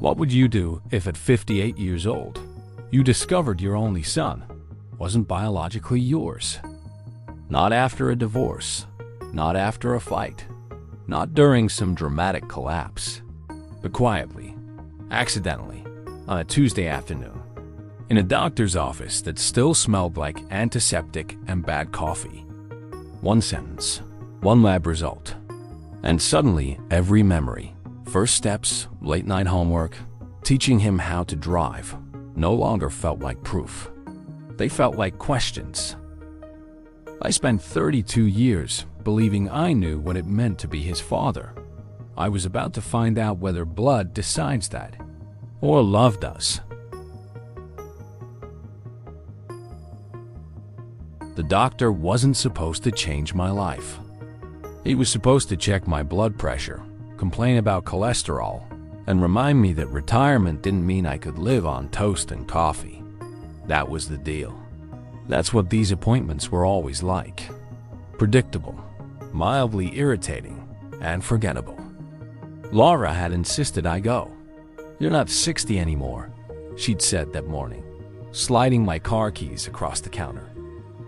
What would you do if at 58 years old, you discovered your only son wasn't biologically yours? Not after a divorce, not after a fight, not during some dramatic collapse, but quietly, accidentally, on a Tuesday afternoon, in a doctor's office that still smelled like antiseptic and bad coffee. One sentence, one lab result, and suddenly every memory, first steps, late night homework, teaching him how to drive, no longer felt like proof. They felt like questions. I spent 32 years believing I knew what it meant to be his father. I was about to find out whether blood decides that, or love does. The doctor wasn't supposed to change my life. He was supposed to check my blood pressure, complain about cholesterol, and remind me that retirement didn't mean I could live on toast and coffee. That was the deal. That's what these appointments were always like. Predictable, mildly irritating, and forgettable. Laura had insisted I go. "You're not 60 anymore," she'd said that morning, sliding my car keys across the counter.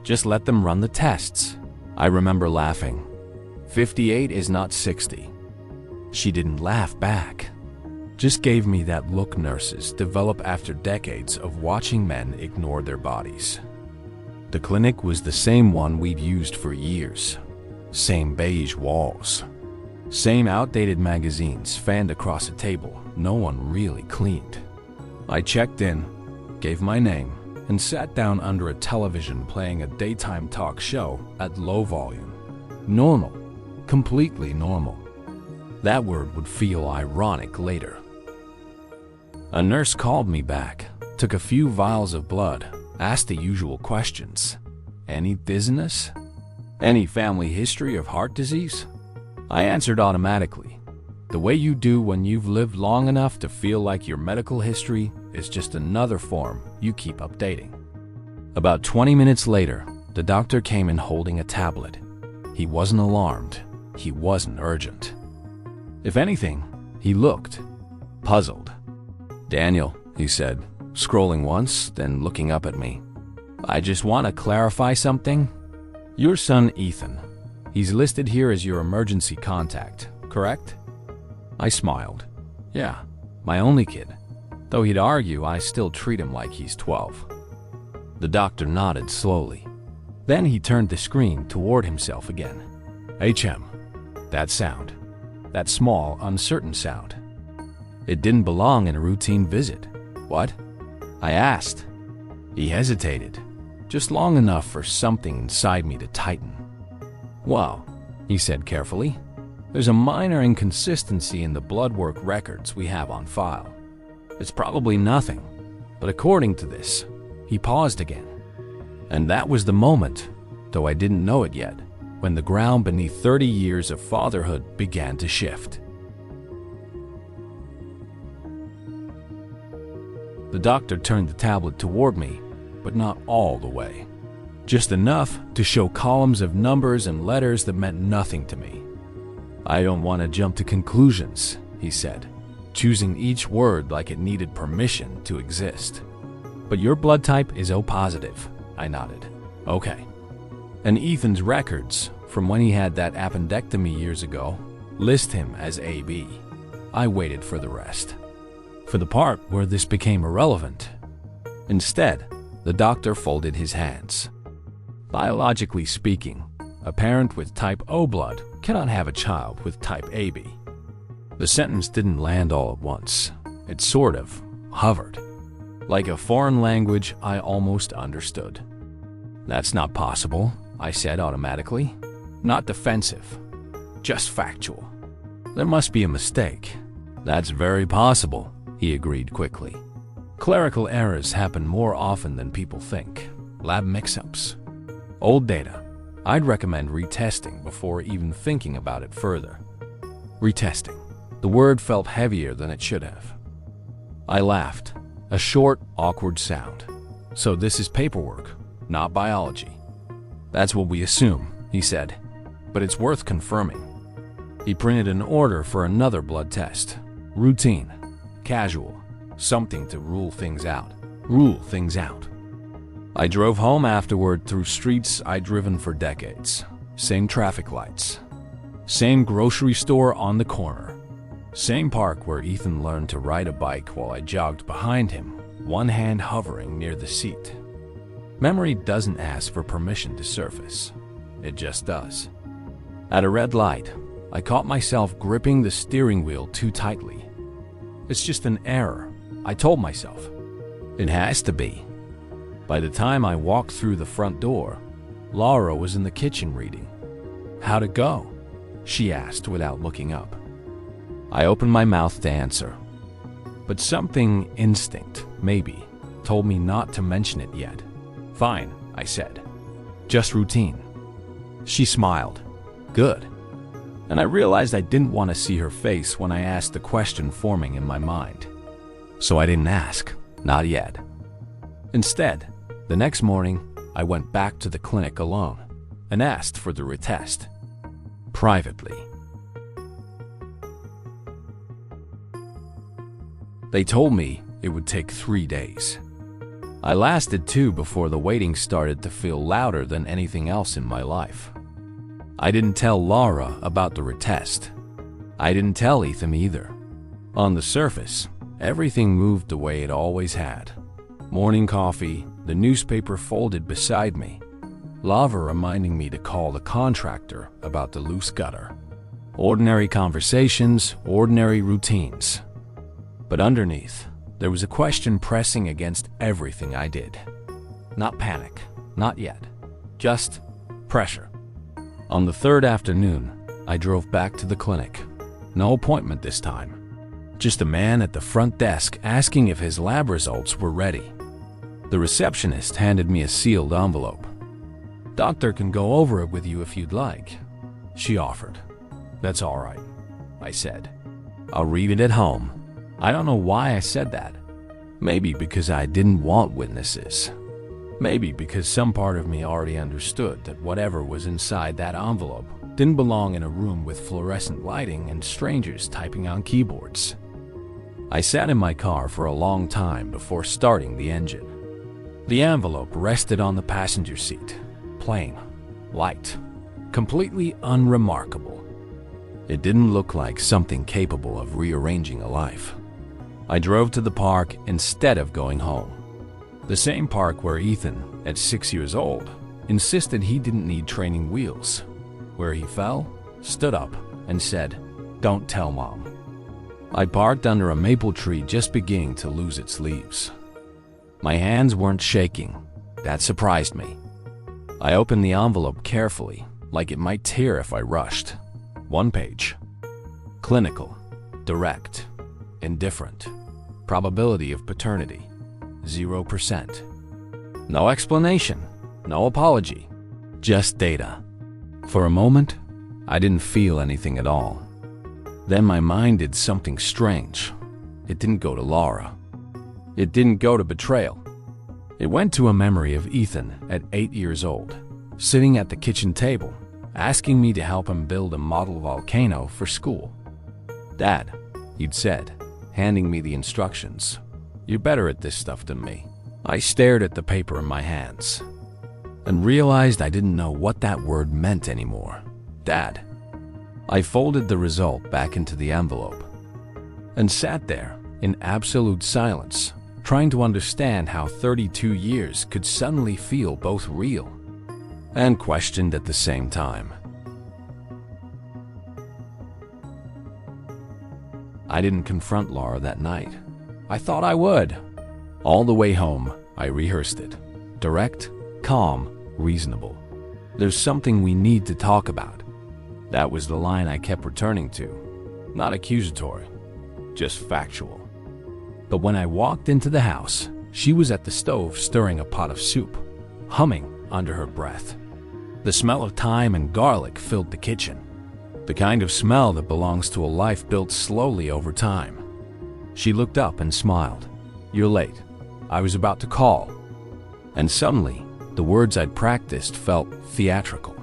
"Just let them run the tests." I remember laughing. 58 is not 60. She didn't laugh back. Just gave me that look nurses develop after decades of watching men ignore their bodies. The clinic was the same one we'd used for years. Same beige walls. Same outdated magazines fanned across a table no one really cleaned. I checked in, gave my name, and sat down under a television playing a daytime talk show at low volume. Normal. Completely normal. That word would feel ironic later. A nurse called me back, took a few vials of blood, asked the usual questions. Any dizziness? Any family history of heart disease? I answered automatically, the way you do when you've lived long enough to feel like your medical history is just another form you keep updating. About 20 minutes later, the doctor came in holding a tablet. He wasn't alarmed. He wasn't urgent. If anything, he looked puzzled. "Daniel," he said, scrolling once, then looking up at me. "I just want to clarify something. Your son, Ethan, he's listed here as your emergency contact, correct?" I smiled. "Yeah, my only kid. Though he'd argue I still treat him like he's 12. The doctor nodded slowly. Then he turned the screen toward himself again. HM. That sound. That small, uncertain sound. It didn't belong in a routine visit. "What?" I asked. He hesitated, just long enough for something inside me to tighten. "Well," he said carefully, "there's a minor inconsistency in the blood work records we have on file. It's probably nothing, but according to this," he paused again. And that was the moment, though I didn't know it yet, when the ground beneath 30 years of fatherhood began to shift. The doctor turned the tablet toward me, but not all the way. Just enough to show columns of numbers and letters that meant nothing to me. "I don't want to jump to conclusions," he said, choosing each word like it needed permission to exist. "But your blood type is O positive," I nodded. "Okay. And Ethan's records, from when he had that appendectomy years ago, list him as AB. I waited for the rest. For the part where this became irrelevant. Instead, the doctor folded his hands. Biologically speaking, a parent with type O blood cannot have a child with type AB. The sentence didn't land all at once. It sort of hovered. Like a foreign language I almost understood. "That's not possible," I said automatically. Not defensive, just factual. "There must be a mistake." "That's very possible," he agreed quickly. "Clerical errors happen more often than people think. Lab mix-ups. Old data. I'd recommend retesting before even thinking about it further." Retesting. The word felt heavier than it should have. I laughed. A short, awkward sound. "So this is paperwork, not biology." "That's what we assume," he said, "but it's worth confirming." He printed an order for another blood test. Routine. casual, something to rule things out. Rule things out. I drove home afterward through streets I'd driven for decades. Same traffic lights. Same grocery store on the corner. Same park where Ethan learned to ride a bike while I jogged behind him, one hand hovering near the seat. Memory doesn't ask for permission to surface. It just does. At a red light, I caught myself gripping the steering wheel too tightly. It's just an error, I told myself. It has to be. By the time I walked through the front door, Laura was in the kitchen reading. "How'd it go?" she asked without looking up. I opened my mouth to answer, but something, instinct, maybe, told me not to mention it yet. "Fine," I said. "Just routine." She smiled. Good. And I realized I didn't want to see her face when I asked the question forming in my mind. So I didn't ask, not yet. Instead, the next morning, I went back to the clinic alone and asked for the retest. Privately. They told me it would take 3 days. I lasted 2 before the waiting started to feel louder than anything else in my life. I didn't tell Laura about the retest. I didn't tell Ethan either. On the surface, everything moved the way it always had. Morning coffee, the newspaper folded beside me, Laura reminding me to call the contractor about the loose gutter. Ordinary conversations, ordinary routines. But underneath, there was a question pressing against everything I did. Not panic, not yet. Just pressure. On the 3rd afternoon, I drove back to the clinic. No appointment this time. Just a man at the front desk asking if his lab results were ready. The receptionist handed me a sealed envelope. "Doctor can go over it with you if you'd like," she offered. "That's all right," I said. "I'll read it at home." I don't know why I said that. Maybe because I didn't want witnesses. Maybe because some part of me already understood that whatever was inside that envelope didn't belong in a room with fluorescent lighting and strangers typing on keyboards. I sat in my car for a long time before starting the engine. The envelope rested on the passenger seat, plain, light, completely unremarkable. It didn't look like something capable of rearranging a life. I drove to the park instead of going home. The same park where Ethan, at 6 years old, insisted he didn't need training wheels. Where he fell, stood up, and said, "Don't tell Mom." I parked under a maple tree just beginning to lose its leaves. My hands weren't shaking. That surprised me. I opened the envelope carefully, like it might tear if I rushed. 1 page. Clinical, direct, indifferent. Probability of paternity, 0%. No explanation, no apology, just data. For a moment, I didn't feel anything at all. Then my mind did something strange. It didn't go to Laura. It didn't go to betrayal. It went to a memory of Ethan at 8 years old, sitting at the kitchen table, asking me to help him build a model volcano for school. "Dad," he'd said, handing me the instructions. "You're better at this stuff than me." I stared at the paper in my hands and realized I didn't know what that word meant anymore. Dad. I folded the result back into the envelope and sat there in absolute silence, trying to understand how 32 years could suddenly feel both real and questioned at the same time. I didn't confront Laura that night. I thought I would. All the way home, I rehearsed it. Direct, calm, reasonable. "There's something we need to talk about." That was the line I kept returning to. Not accusatory, just factual. But when I walked into the house, she was at the stove stirring a pot of soup, humming under her breath. The smell of thyme and garlic filled the kitchen. The kind of smell that belongs to a life built slowly over time. She looked up and smiled. "You're late. I was about to call." And suddenly, the words I'd practiced felt theatrical.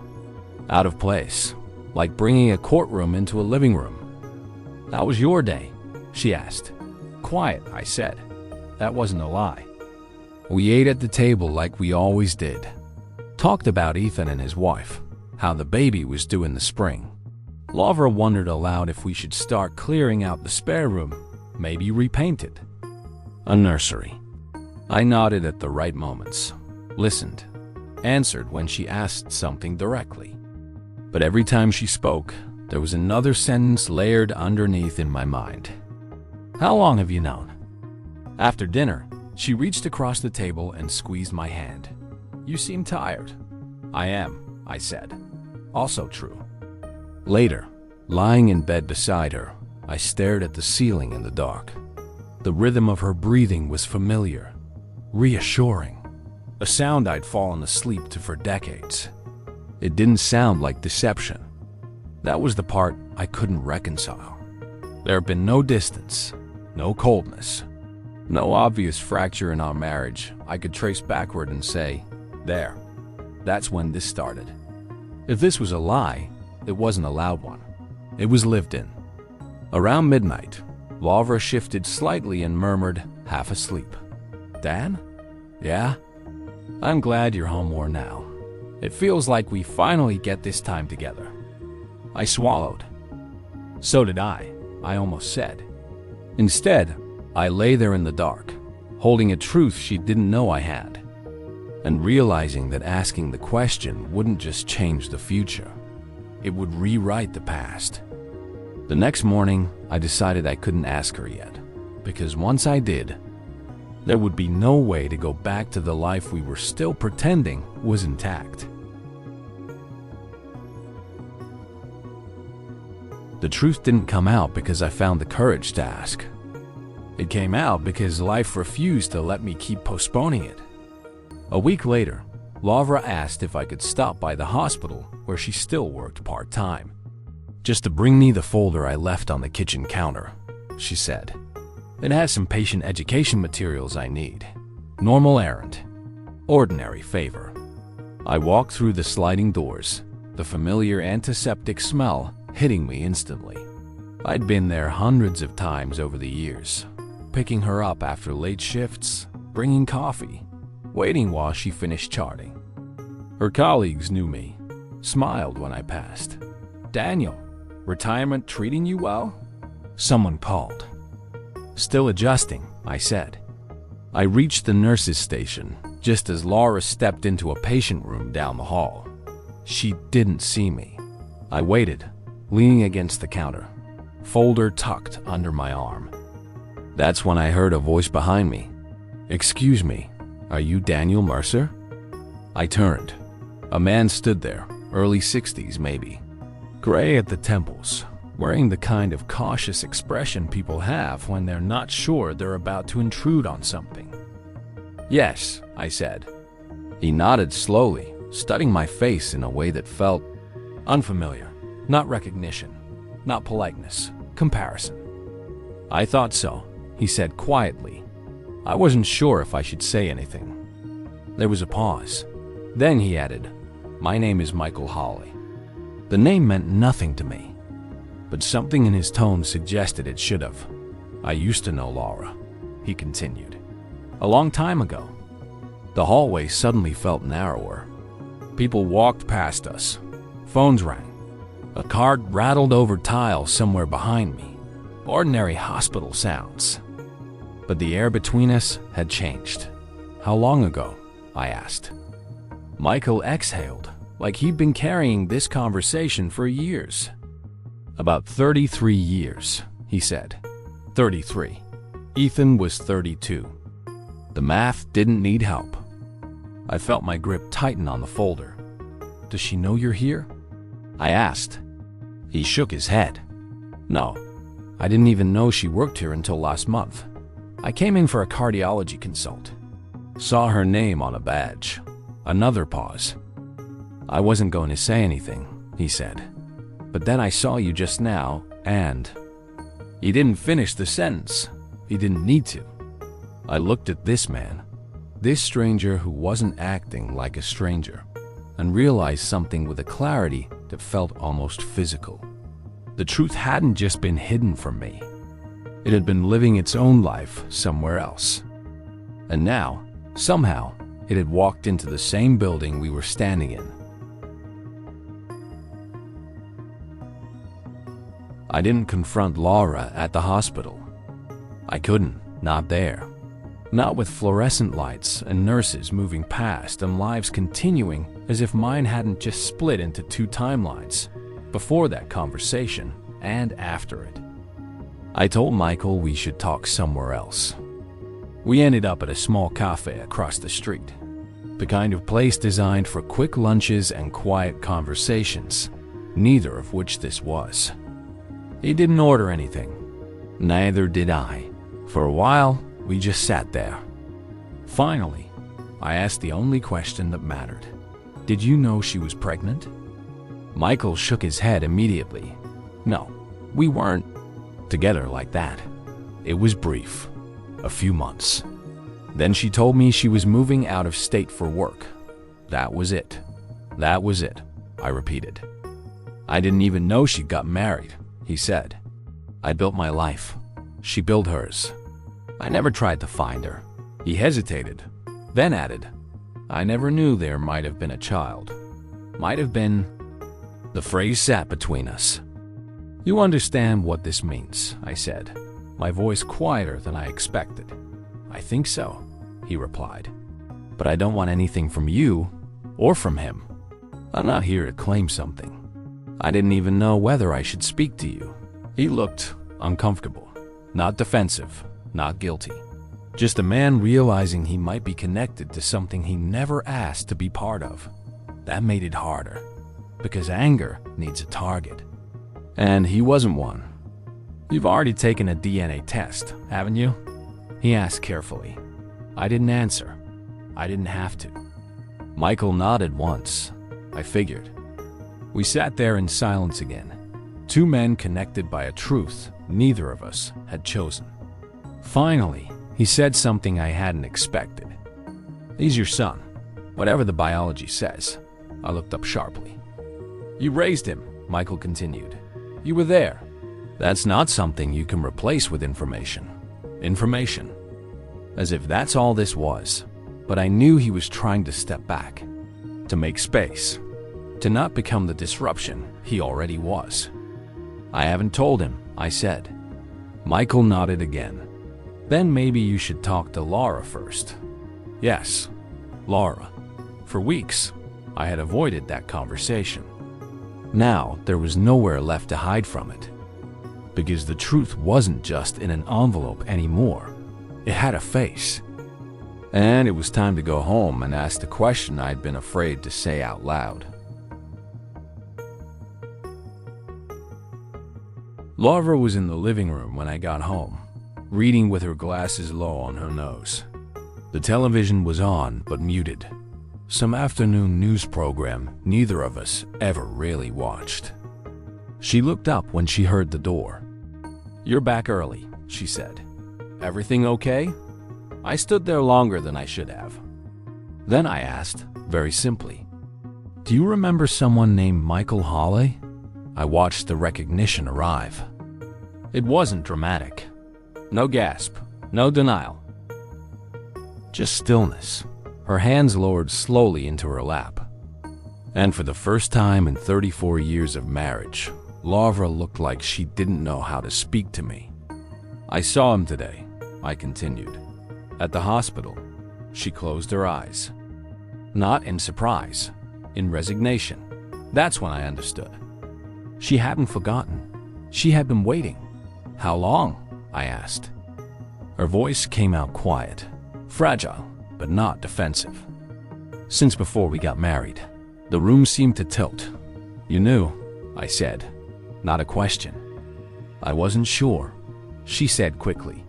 Out of place, like bringing a courtroom into a living room. "How was your day?" she asked, quiet, I said. That wasn't a lie. We ate at the table like we always did. Talked about Ethan and his wife, how the baby was due in the spring. Laura wondered aloud if we should start clearing out the spare room, maybe repaint it. A nursery. I nodded at the right moments, listened, answered when she asked something directly. But every time she spoke, there was another sentence layered underneath in my mind. How long have you known? After dinner, she reached across the table and squeezed my hand. You seem tired. I am, I said. Also true. Later, lying in bed beside her, I stared at the ceiling in the dark. The rhythm of her breathing was familiar, reassuring, a sound I'd fallen asleep to for decades. It didn't sound like deception. That was the part I couldn't reconcile. There had been no distance, no coldness, no obvious fracture in our marriage I could trace backward and say, there, that's when this started. If this was a lie, it wasn't a loud one. It was lived in. Around midnight, Laura shifted slightly and murmured, half asleep. Dan? Yeah? I'm glad you're home more now. It feels like we finally get this time together. I swallowed. So did I almost said. Instead, I lay there in the dark, holding a truth she didn't know I had, and realizing that asking the question wouldn't just change the future. It would rewrite the past. The next morning, I decided I couldn't ask her yet, because once I did, there would be no way to go back to the life we were still pretending was intact. The truth didn't come out because I found the courage to ask. It came out because life refused to let me keep postponing it. A week later, Laura asked if I could stop by the hospital where she still worked part-time, just to bring me the folder I left on the kitchen counter, she said. It has some patient education materials I need. Normal errand. Ordinary favor. I walked through the sliding doors, the familiar antiseptic smell hitting me instantly. I'd been there hundreds of times over the years, picking her up after late shifts, bringing coffee, waiting while she finished charting. Her colleagues knew me, smiled when I passed. Daniel, retirement treating you well? Someone called. Still adjusting, I said. I reached the nurse's station just as Laura stepped into a patient room down the hall. She didn't see me. I waited, leaning against the counter, folder tucked under my arm. That's when I heard a voice behind me. Excuse me, are you Daniel Mercer? I turned. A man stood there, early 60s maybe, gray at the temples, wearing the kind of cautious expression people have when they're not sure they're about to intrude on something. Yes, I said. He nodded slowly, studying my face in a way that felt unfamiliar, not recognition, not politeness, comparison. I thought so, he said quietly. I wasn't sure if I should say anything. There was a pause. Then he added, my name is Michael Hawley. The name meant nothing to me, but something in his tone suggested it should have. I used to know Laura, he continued. A long time ago. The hallway suddenly felt narrower. People walked past us. Phones rang. A cart rattled over tile somewhere behind me. Ordinary hospital sounds. But the air between us had changed. How long ago? I asked. Michael exhaled, like he'd been carrying this conversation for years. About 33 years, he said. 33. Ethan was 32. The math didn't need help. I felt my grip tighten on the folder. Does she know you're here? I asked. He shook his head. No, I didn't even know she worked here until last month. I came in for a cardiology consult. Saw her name on a badge. Another pause. I wasn't going to say anything, he said. But then I saw you just now, and... He didn't finish the sentence. He didn't need to. I looked at this man, this stranger who wasn't acting like a stranger, and realized something with a clarity that felt almost physical. The truth hadn't just been hidden from me. It had been living its own life somewhere else. And now, somehow, it had walked into the same building we were standing in. I didn't confront Laura at the hospital. I couldn't, not there. Not with fluorescent lights and nurses moving past and lives continuing as if mine hadn't just split into two timelines, before that conversation and after it. I told Michael we should talk somewhere else. We ended up at a small cafe across the street, the kind of place designed for quick lunches and quiet conversations, neither of which this was. He didn't order anything. Neither did I. For a while, we just sat there. Finally, I asked the only question that mattered. Did you know she was pregnant? Michael shook his head immediately. No, we weren't together like that. It was brief. A few months. Then she told me she was moving out of state for work. That was it. That was it, I repeated. I didn't even know she'd got married, he said. I built my life. She built hers. I never tried to find her. He hesitated, then added, I never knew there might have been a child. Might have been. The phrase sat between us. You understand what this means, I said, my voice quieter than I expected. I think so, he replied. But I don't want anything from you or from him. I'm not here to claim something. I didn't even know whether I should speak to you. He looked uncomfortable, not defensive, not guilty. Just a man realizing he might be connected to something he never asked to be part of. That made it harder, because anger needs a target. And he wasn't one. You've already taken a DNA test, haven't you? He asked carefully. I didn't answer. I didn't have to. Michael nodded once. I figured. We sat there in silence again. Two men connected by a truth neither of us had chosen. Finally, he said something I hadn't expected. He's your son, whatever the biology says. I looked up sharply. You raised him, Michael continued. You were there. That's not something you can replace with information. Information. As if that's all this was. But I knew he was trying to step back, to make space, to not become the disruption he already was. I haven't told him, I said. Michael nodded again. Then maybe you should talk to Laura first. Yes, Laura. For weeks, I had avoided that conversation. Now, there was nowhere left to hide from it. Because the truth wasn't just in an envelope anymore. It had a face. And it was time to go home and ask the question I'd been afraid to say out loud. Laura was in the living room when I got home, reading with her glasses low on her nose. The television was on, but muted. Some afternoon news program neither of us ever really watched. She looked up when she heard the door. You're back early, she said. Everything okay? I stood there longer than I should have. Then I asked, very simply, do you remember someone named Michael Hawley? I watched the recognition arrive. It wasn't dramatic. No gasp, no denial. Just stillness. Her hands lowered slowly into her lap. And for the first time in 34 years of marriage, Laura looked like she didn't know how to speak to me. I saw him today, I continued. At the hospital. She closed her eyes. Not in surprise, in resignation. That's when I understood. She hadn't forgotten. She had been waiting. How long? I asked. Her voice came out quiet, fragile, but not defensive. Since before we got married. The room seemed to tilt. You knew, I said. Not a question. I wasn't sure, she said quickly.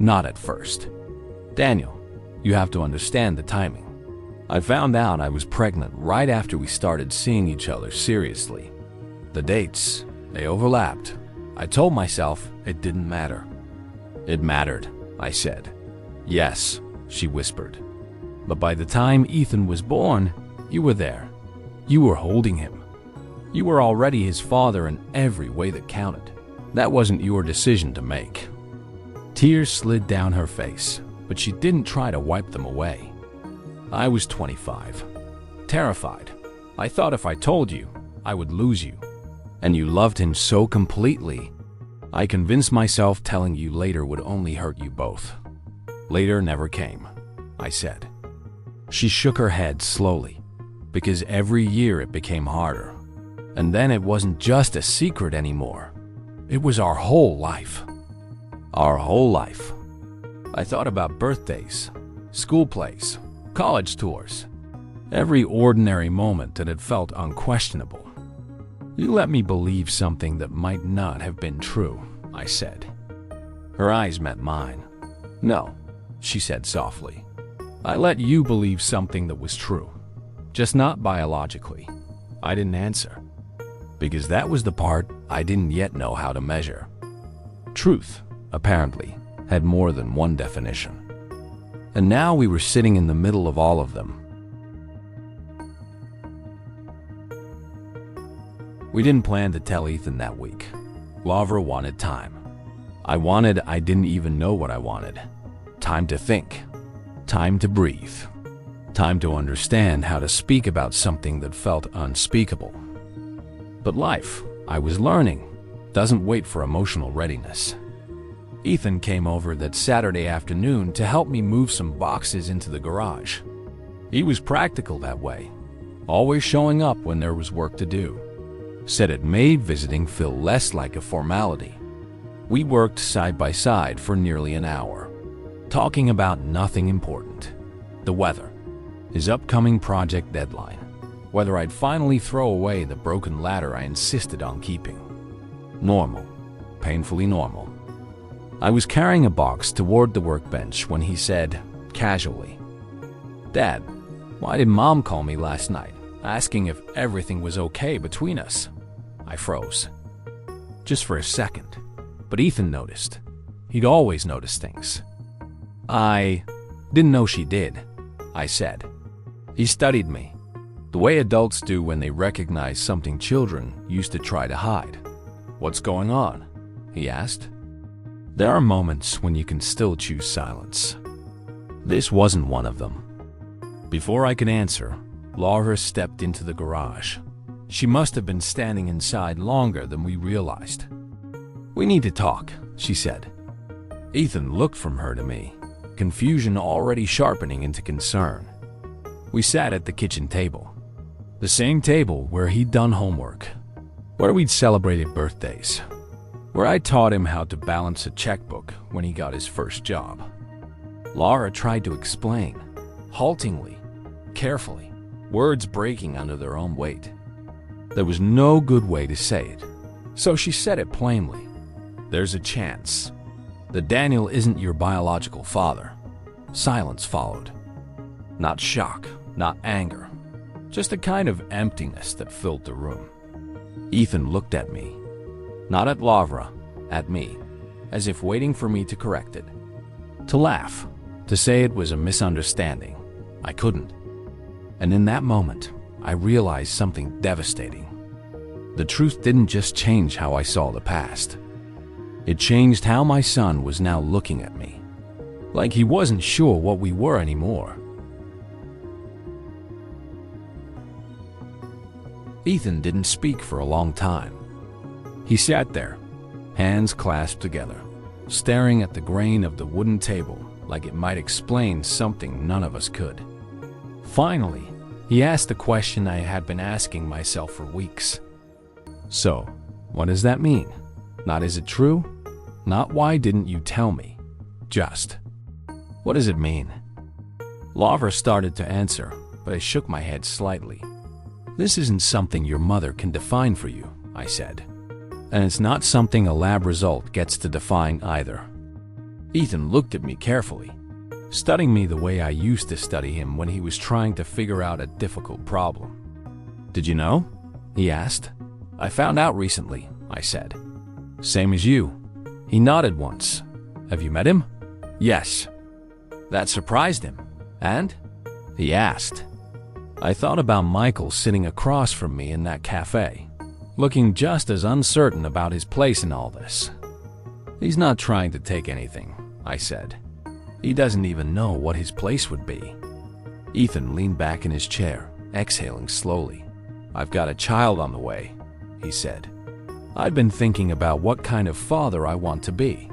Not at first. Daniel, you have to understand the timing. I found out I was pregnant right after we started seeing each other seriously. The dates, they overlapped. I told myself it didn't matter. It mattered, I said. Yes, she whispered. But by the time Ethan was born, you were there. You were holding him. You were already his father in every way that counted. That wasn't your decision to make. Tears slid down her face, but she didn't try to wipe them away. I was 25, terrified. I thought if I told you, I would lose you. And you loved him so completely. I convinced myself telling you later would only hurt you both. Later never came, I said. She shook her head slowly, because every year it became harder. And then it wasn't just a secret anymore. It was our whole life. Our whole life. I thought about birthdays, school plays, college tours, every ordinary moment that had felt unquestionable. You let me believe something that might not have been true, I said. Her eyes met mine. No, she said softly. I let you believe something that was true, just not biologically. I didn't answer, because that was the part I didn't yet know how to measure. Truth, apparently, had more than one definition. And now we were sitting in the middle of all of them. We didn't plan to tell Ethan that week. Lavra wanted time. I didn't even know what I wanted. Time to think. Time to breathe. Time to understand how to speak about something that felt unspeakable. But life, I was learning, doesn't wait for emotional readiness. Ethan came over that Saturday afternoon to help me move some boxes into the garage. He was practical that way, always showing up when there was work to do. Said it made visiting feel less like a formality. We worked side by side for nearly an hour, talking about nothing important. The weather, his upcoming project deadline, whether I'd finally throw away the broken ladder I insisted on keeping. Normal, painfully normal. I was carrying a box toward the workbench when he said, casually, "Dad, why did Mom call me last night, asking if everything was okay between us?" I froze. Just for a second. But Ethan noticed. He'd always noticed things. "I didn't know she did," I said. He studied me, the way adults do when they recognize something children used to try to hide. "What's going on?" he asked. There are moments when you can still choose silence. This wasn't one of them. Before I could answer, Laura stepped into the garage. She must have been standing inside longer than we realized. "We need to talk," she said. Ethan looked from her to me, confusion already sharpening into concern. We sat at the kitchen table, the same table where he'd done homework, where we'd celebrated birthdays, where I taught him how to balance a checkbook when he got his first job. Laura tried to explain, haltingly, carefully, words breaking under their own weight. There was no good way to say it, so she said it plainly. "There's a chance that Daniel isn't your biological father." Silence followed. Not shock, not anger, just a kind of emptiness that filled the room. Ethan looked at me, not at Lavra, at me, as if waiting for me to correct it. To laugh, to say it was a misunderstanding. I couldn't. And in that moment, I realized something devastating. The truth didn't just change how I saw the past. It changed how my son was now looking at me, like he wasn't sure what we were anymore. Ethan didn't speak for a long time. He sat there, hands clasped together, staring at the grain of the wooden table like it might explain something none of us could. Finally, he asked the question I had been asking myself for weeks. "So, what does that mean? Not is it true? Not why didn't you tell me? Just, what does it mean?" Lavra started to answer, but I shook my head slightly. "This isn't something your mother can define for you," I said. "And it's not something a lab result gets to define either." Ethan looked at me carefully, studying me the way I used to study him when he was trying to figure out a difficult problem. "Did you know?" he asked. "I found out recently," I said. "Same as you." He nodded once. "Have you met him?" "Yes." That surprised him. "And?" he asked. I thought about Michael sitting across from me in that cafe, looking just as uncertain about his place in all this. "He's not trying to take anything," I said. He doesn't even know what his place would be. Ethan leaned back in his chair, exhaling slowly. I've got a child on the way, he said. I've been thinking about what kind of father I want to be.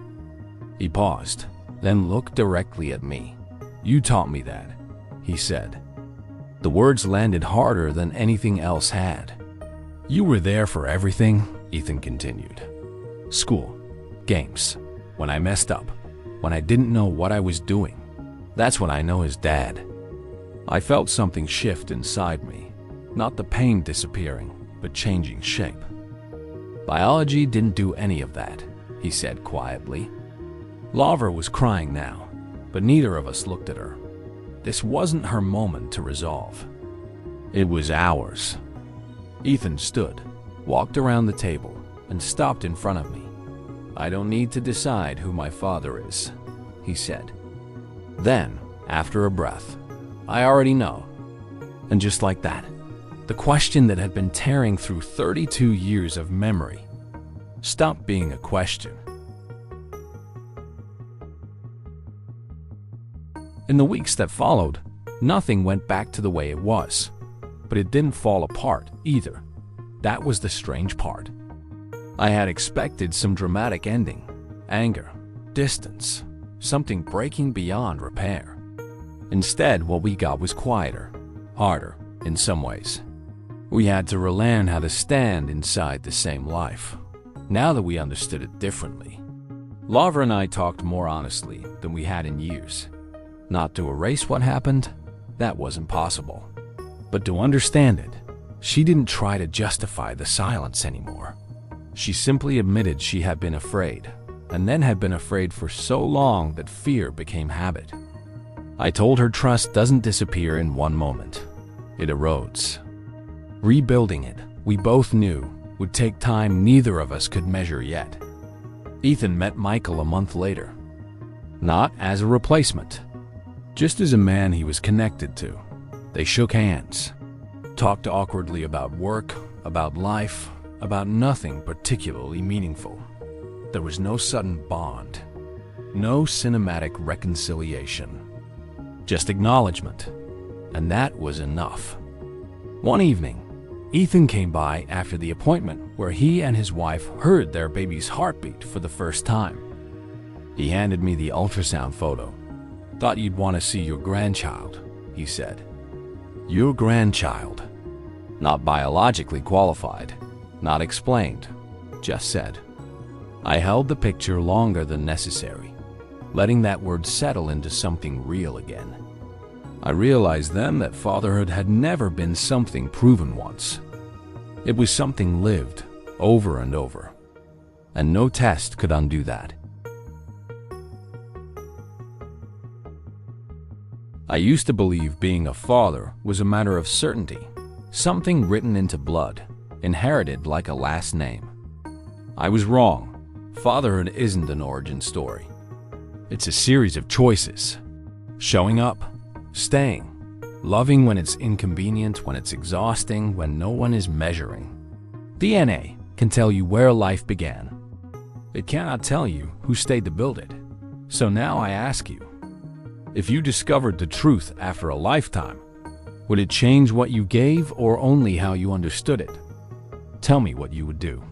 He paused, then looked directly at me. You taught me that, he said. The words landed harder than anything else had. You were there for everything, Ethan continued. School, games, when I messed up, when I didn't know what I was doing. That's when I know his dad. I felt something shift inside me, not the pain disappearing, but changing shape. Biology didn't do any of that, he said quietly. Lavra was crying now, but neither of us looked at her. This wasn't her moment to resolve. It was ours. Ethan stood, walked around the table, and stopped in front of me. I don't need to decide who my father is, he said. Then, after a breath, I already know. And just like that, the question that had been tearing through 32 years of memory stopped being a question. In the weeks that followed, nothing went back to the way it was, but it didn't fall apart either. That was the strange part. I had expected some dramatic ending, anger, distance, something breaking beyond repair. Instead, what we got was quieter, harder in some ways. We had to relearn how to stand inside the same life, now that we understood it differently. Lavra and I talked more honestly than we had in years. Not to erase what happened, that wasn't possible. But to understand it, she didn't try to justify the silence anymore. She simply admitted she had been afraid, and then had been afraid for so long that fear became habit. I told her trust doesn't disappear in one moment. It erodes. Rebuilding it, we both knew, would take time neither of us could measure yet. Ethan met Michael a month later. Not as a replacement, just as a man he was connected to. They shook hands, talked awkwardly about work, about life, about nothing particularly meaningful. There was no sudden bond, no cinematic reconciliation, just acknowledgement, and that was enough. One evening, Ethan came by after the appointment where he and his wife heard their baby's heartbeat for the first time. He handed me the ultrasound photo. Thought you'd want to see your grandchild, he said. Your grandchild. Not biologically qualified, not explained, just said. I held the picture longer than necessary, letting that word settle into something real again. I realized then that fatherhood had never been something proven once. It was something lived over and over, and no test could undo that. I used to believe being a father was a matter of certainty, something written into blood, inherited like a last name. I was wrong. Fatherhood isn't an origin story. It's a series of choices. Showing up, staying, loving when it's inconvenient, when it's exhausting, when no one is measuring. DNA can tell you where life began. It cannot tell you who stayed to build it. So now I ask you, if you discovered the truth after a lifetime, would it change what you gave or only how you understood it? Tell me what you would do.